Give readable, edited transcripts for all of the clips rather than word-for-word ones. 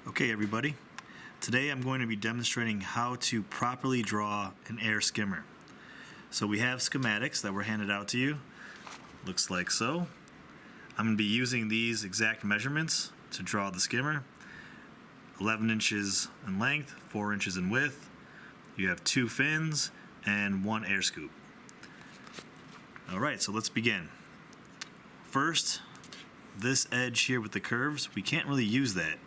Okay everybody, today I'm going to be demonstrating how to properly draw an air skimmer. So we have schematics that were handed out to you, looks like so. I'm going to be using these exact measurements to draw the skimmer. 11 inches in length, 4 inches in width. You have 2 fins and 1 air scoop. Alright, so let's begin. First, this edge here with the curves, we can't really use that.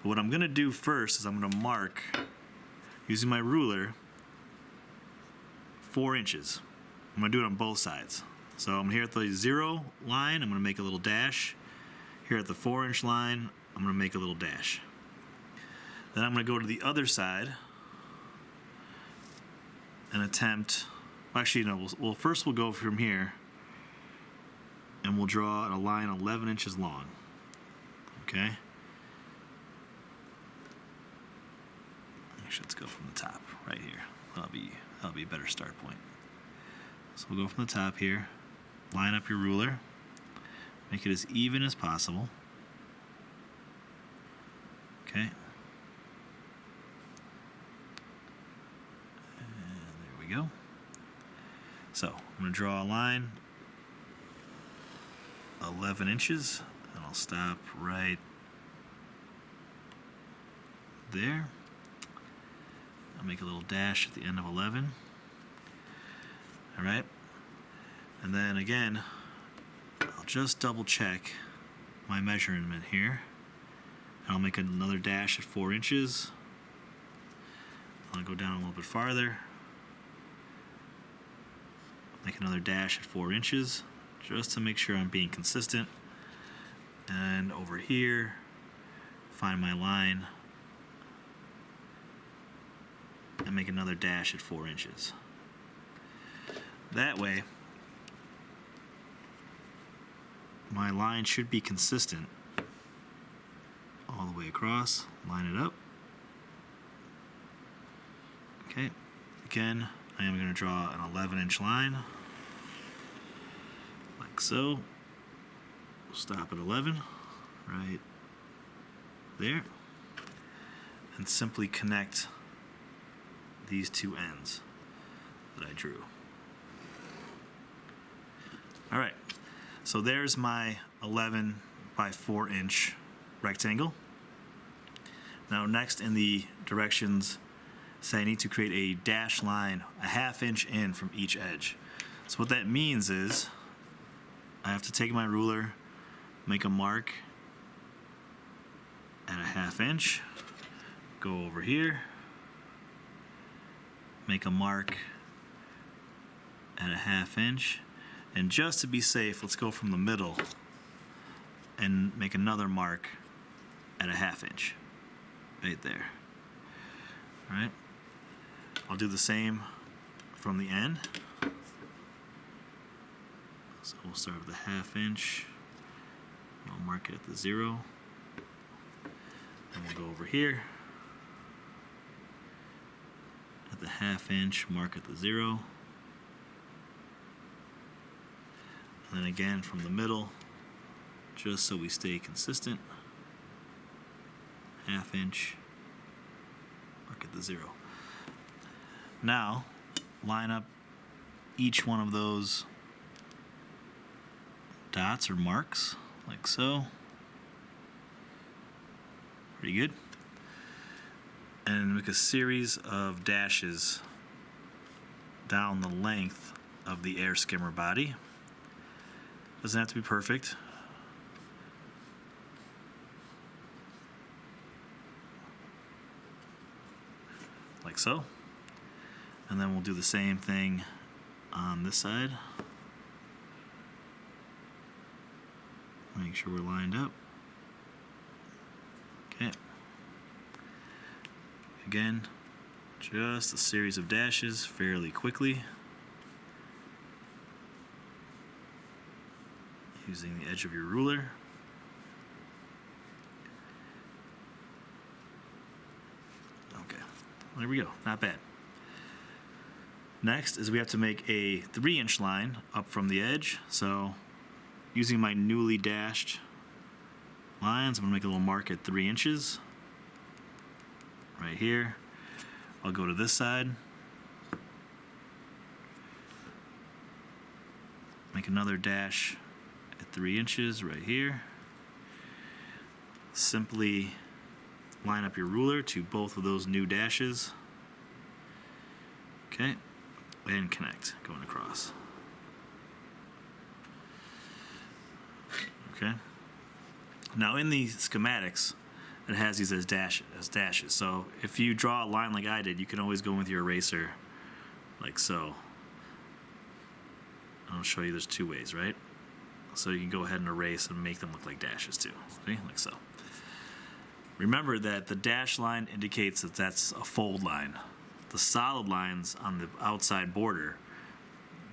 But what I'm going to do first is I'm going to mark, using my ruler, 4 inches. I'm going to do it on both sides. So I'm here at the 0 line, I'm going to make a little dash. Here at the 4-inch line, I'm going to make a little dash. Then I'm going to go to the other side and attempt, actually no, first we'll go from here and we'll draw a line 11 inches long. Okay? Actually, let's go from the top right here. That'll be a better start point. So we'll go from the top here, line up your ruler, make it as even as possible. Okay. And there we go. So I'm going to draw a line 11 inches, and I'll stop right there. I'll make a little dash at the end of 11. Alright, and then again, I'll just double check my measurement here. I'll make another dash at 4 inches. I'll go down a little bit farther. Make another dash at 4 inches, just to make sure I'm being consistent. And over here, find my line and make another dash at 4 inches. That way, my line should be consistent all the way across. Line it up. Okay, again, I am going to draw an 11-inch line, like so. Stop at 11, right there, and simply connect these two ends that I drew. Alright, so there's my 11 by 4 inch rectangle. Now next in the directions, say I need to create a dashed line a ½ inch in from each edge. So what that means is I have to take my ruler, make a mark at a ½ inch, go over here, make a mark at a ½ inch, and just to be safe, let's go from the middle and make another mark at a ½ inch right there. Alright, I'll do the same from the end. So we'll start with the ½ inch, I'll mark it at the 0, and we'll go over here at the ½ inch, mark at the 0, and then again from the middle, just so we stay consistent, ½ inch, mark at the 0. Now line up each one of those dots or marks like so. Pretty good. And make a series of dashes down the length of the air skimmer body. Doesn't have to be perfect. Like so. And then we'll do the same thing on this side. Make sure we're lined up. Okay. Again, just a series of dashes fairly quickly, using the edge of your ruler. Okay, there we go, not bad. Next is we have to make a 3-inch line up from the edge. So using my newly dashed lines, I'm going to make a little mark at 3 inches. right here. I'll go to this side. Make another dash at 3 inches right here. Simply line up your ruler to both of those new dashes. Okay, and connect, going across. Okay. Now in the schematics, it has these as dashes. So if you draw a line like I did, you can always go in with your eraser, like so. I'll show you there's 2 ways, right? So you can go ahead and erase and make them look like dashes too. See, like so. Remember that the dash line indicates that that's a fold line. The solid lines on the outside border,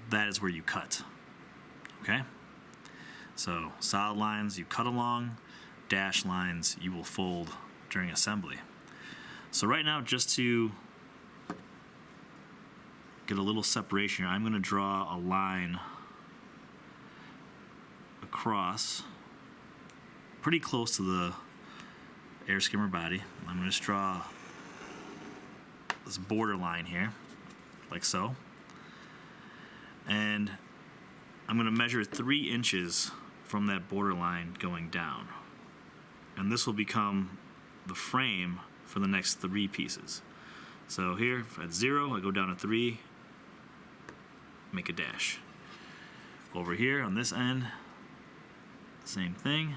that is where you cut. Okay? So solid lines you cut along, dash lines you will fold during assembly. So right now, just to get a little separation here, I'm going to draw a line across pretty close to the air skimmer body. I'm going to just draw this border line here, like so. And I'm going to measure 3 inches from that border line going down. And this will become the frame for the next 3 pieces. So here, at 0, I go down to 3, make a dash. Over here on this end, same thing.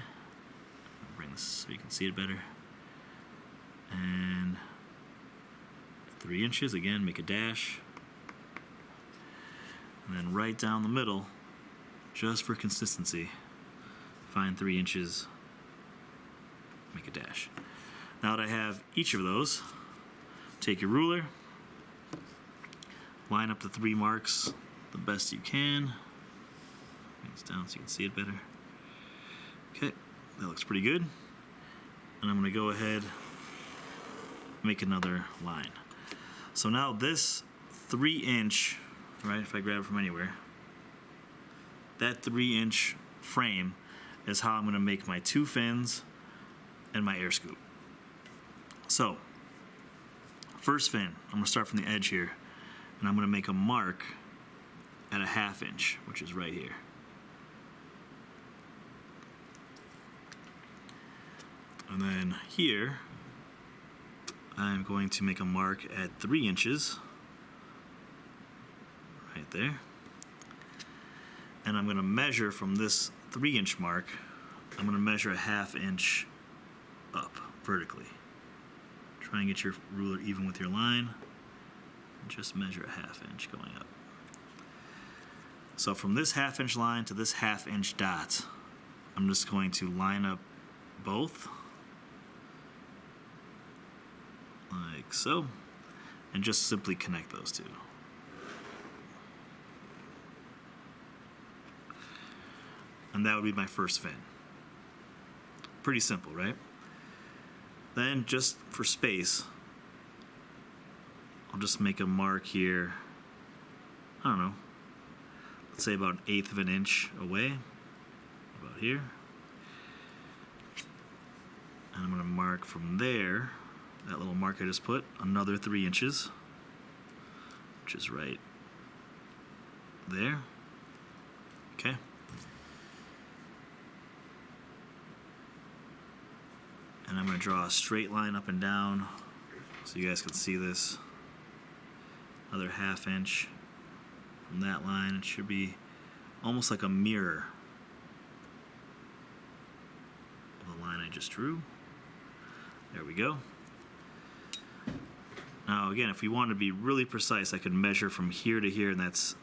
I'll bring this so you can see it better. And 3 inches, again, make a dash. And then right down the middle, just for consistency, find 3 inches, make a dash. Now that I have each of those, take your ruler, line up the 3 marks the best you can. Bring this down so you can see it better. Okay, that looks pretty good. And I'm going to go ahead, make another line. So now this 3-inch, right, if I grab it from anywhere, that 3-inch frame is how I'm going to make my 2 fins and my air scoop. So, first fin, I'm going to start from the edge here, and I'm going to make a mark at a 1/2 inch, which is right here. And then here, I'm going to make a mark at 3 inches, right there. And I'm going to measure from this 3-inch mark, I'm going to measure a 1/2 inch up vertically. Try and get your ruler even with your line. And just measure a 1/2 inch going up. So from this 1/2 inch line to this 1/2 inch dot, I'm just going to line up both, like so, and just simply connect those two. And that would be my first fin. Pretty simple, right? Then, just for space, I'll just make a mark here, I don't know, let's say about 1/8 of an inch away, about here. And I'm going to mark from there, that little mark I just put, another 3 inches, which is right there. Okay. And I'm going to draw a straight line up and down so you guys can see this. Another 1/2 inch from that line. It should be almost like a mirror of the line I just drew. There we go. Now again, if we wanted to be really precise, I could measure from here to here, and that's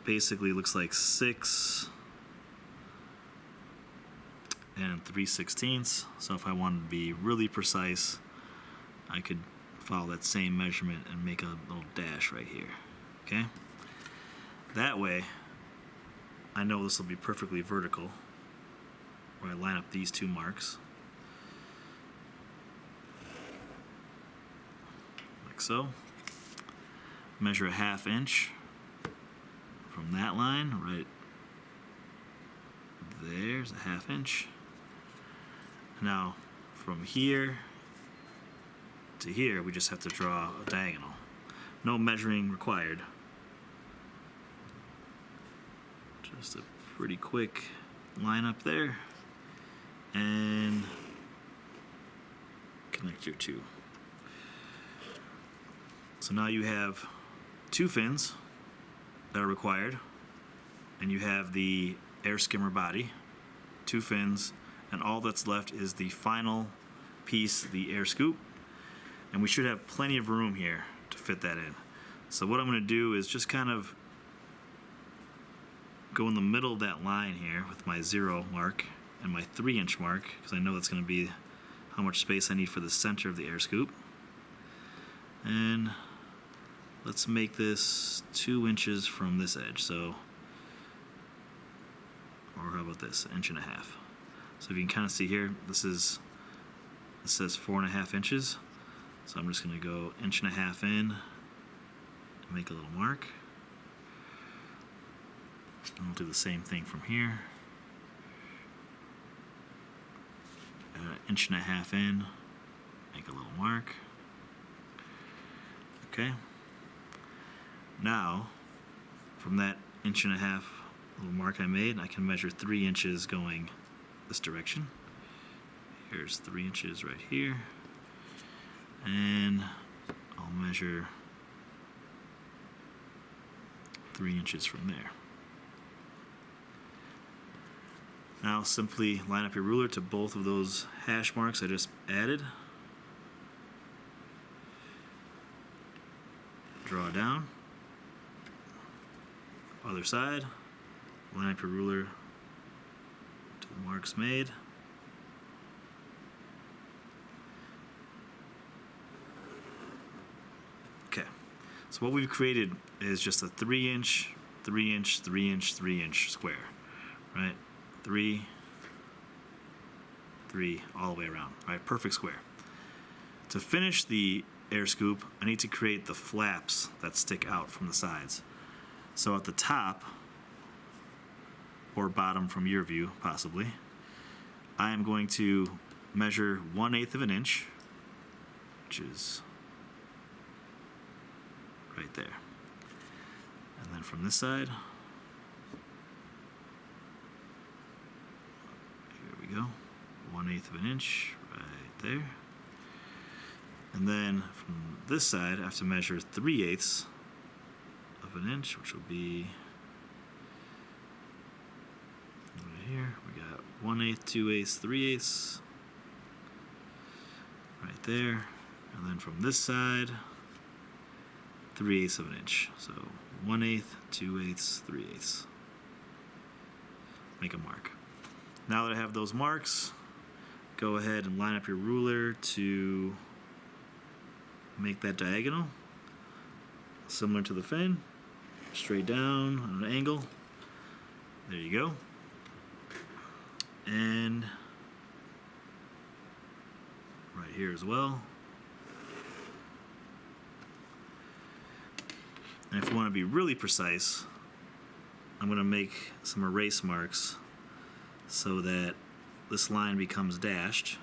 basically looks like 6 and 3/16. So if I wanted to be really precise, I could follow that same measurement and make a little dash right here. Okay? That way, I know this will be perfectly vertical, where I line up these 2 marks. Like so. Measure a 1/2 inch from that line, right there's a 1/2 inch. Now, from here to here, we just have to draw a diagonal. No measuring required. Just a pretty quick line up there, and connect your two. So now you have two fins that are required, and you have the air skimmer body, two fins, and all that's left is the final piece, the air scoop, and we should have plenty of room here to fit that in. So what I'm going to do is just kind of go in the middle of that line here with my 0 mark and my 3-inch mark, because I know that's going to be how much space I need for the center of the air scoop. And let's make this 2 inches from this edge, so, or how about this, 1.5 inches. So if you can kind of see here, it says 4.5 inches. So I'm just going to go 1.5 inches in and make a little mark. And we'll do the same thing from here. 1.5 inches in, make a little mark. Okay. Now, from that 1.5 inch little mark I made, I can measure 3 inches going this direction. Here's 3 inches right here. And I'll measure 3 inches from there. Now simply line up your ruler to both of those hash marks I just added. Draw down. Other side. Line up your ruler to the marks made. Okay. So what we've created is just a 3-inch, 3-inch, 3-inch, 3-inch square, right? 3, 3, all the way around, right? Perfect square. To finish the air scoop, I need to create the flaps that stick out from the sides. So at the top, or bottom from your view, possibly, I am going to measure 1/8 inch, which is right there. And then from this side, here we go, 1/8 inch right there. And then from this side, I have to measure 3/8 inch, which will be right here. We got 1/8, 2/8, 3/8 right there. And then from this side, 3/8 inch. So 1/8, 2/8, 3/8. Make a mark. Now that I have those marks, go ahead and line up your ruler to make that diagonal, similar to the fin, straight down on an angle. There you go. And right here as well. And if you want to be really precise, I'm going to make some erase marks so that this line becomes dashed.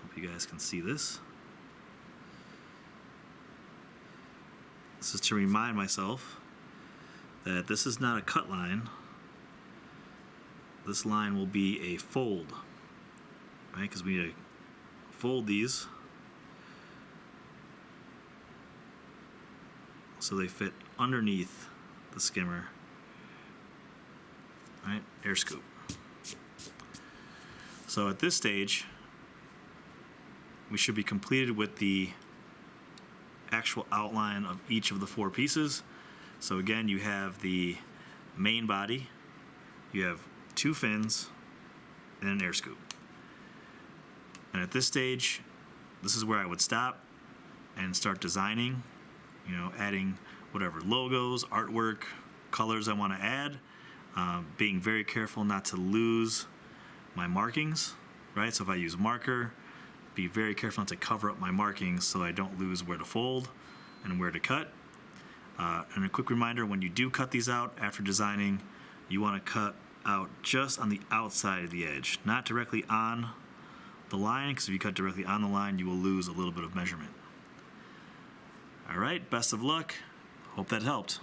Hope you guys can see this. This is to remind myself that this is not a cut line. This line will be a fold, right? Because we need to fold these so they fit underneath the skimmer, right? Air scoop. So at this stage, we should be completed with the actual outline of each of the 4 pieces. So again, you have the main body, you have 2 fins, and an air scoop. And at this stage, this is where I would stop and start designing, you know, adding whatever logos, artwork, colors I want to add, being very careful not to lose my markings, right? So if I use marker, be very careful not to cover up my markings so I don't lose where to fold and where to cut. And a quick reminder, when you do cut these out after designing, you want to cut out just on the outside of the edge, not directly on the line, because if you cut directly on the line, you will lose a little bit of measurement. All right, best of luck. Hope that helped.